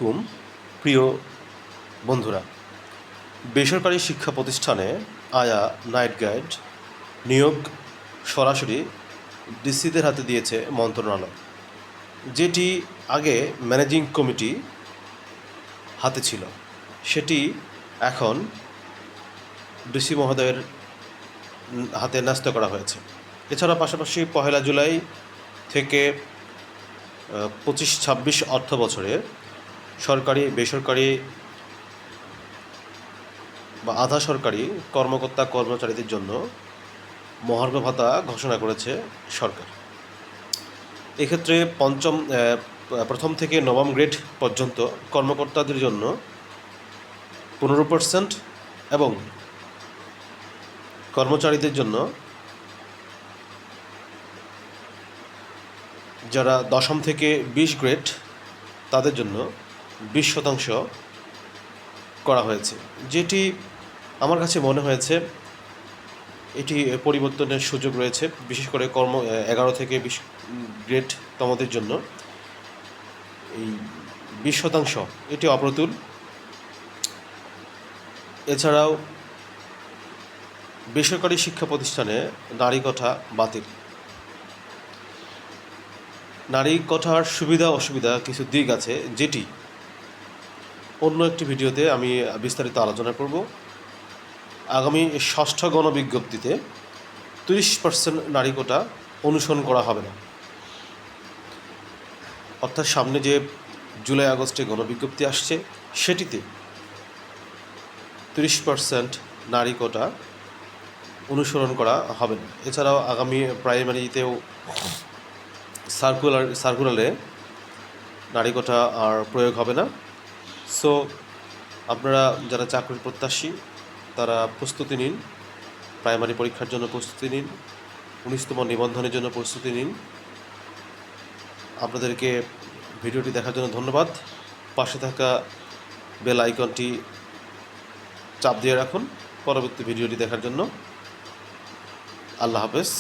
আলাইকুম প্রিয় বন্ধুরা। বেসরকারি শিক্ষা প্রতিষ্ঠানে আয়া নাইট গাইড নিয়োগ সরাসরি ডিসিদের হাতে দিয়েছে মন্ত্রণালয়, যেটি আগে ম্যানেজিং কমিটি হাতে ছিল, সেটি এখন ডিসি মহোদয়ের হাতে ন্যস্ত করা হয়েছে। এছাড়া পাশাপাশি 1 জুলাই থেকে 25-26 অর্থ বছরে সরকারি, বেসরকারি বা আধা সরকারি কর্মকর্তা কর্মচারীদের জন্য মহার্ঘ ভাতা ঘোষণা করেছে সরকার। এক্ষেত্রে প্রথম থেকে নবম গ্রেড পর্যন্ত কর্মকর্তাদের জন্য 15% এবং কর্মচারীদের জন্য যারা দশম থেকে 20 গ্রেড তাদের জন্য 20% করা হয়েছে, যেটি আমার কাছে মনে হয়েছে এটি পরিবর্তনের সুযোগ রয়েছে, বিশেষ করে 11 থেকে 20 গ্রেড তমদের জন্য এই 20% এটি অপ্রতুল। এছাড়াও বেসরকারি শিক্ষা প্রতিষ্ঠানে নারী কোঠা বাতিল। নারী কোঠার সুবিধা অসুবিধা কিছু দিক আছে, যেটি অন্য একটি ভিডিওতে আমি বিস্তারিত আলোচনা করব। আগামী 6ষ্ঠ গণবিজ্ঞপ্তিতে 30% নারী কোটা অনুসরণ করা হবে না, অর্থাৎ সামনে যে জুলাই আগস্টে গণবিজ্ঞপ্তি আসছে সেটিতে 30% নারী কোটা অনুসরণ করা হবে না। এছাড়াও আগামী প্রাইমারিতেও সার্কুলারে নারী কোটা আর প্রয়োগ হবে না। সো আপনারা যারা চাকরির প্রত্যাশী তারা প্রস্তুতি নিন, প্রাইমারি পরীক্ষার জন্য প্রস্তুতি নিন, 19তম নিবন্ধনের জন্য প্রস্তুতি নিন। আপনাদেরকে ভিডিওটি দেখার জন্য ধন্যবাদ। পাশে থাকা বেল আইকনটি চাপ দিয়ে রাখুন পরবর্তী ভিডিওটি দেখার জন্য। আল্লাহ হাফেজ।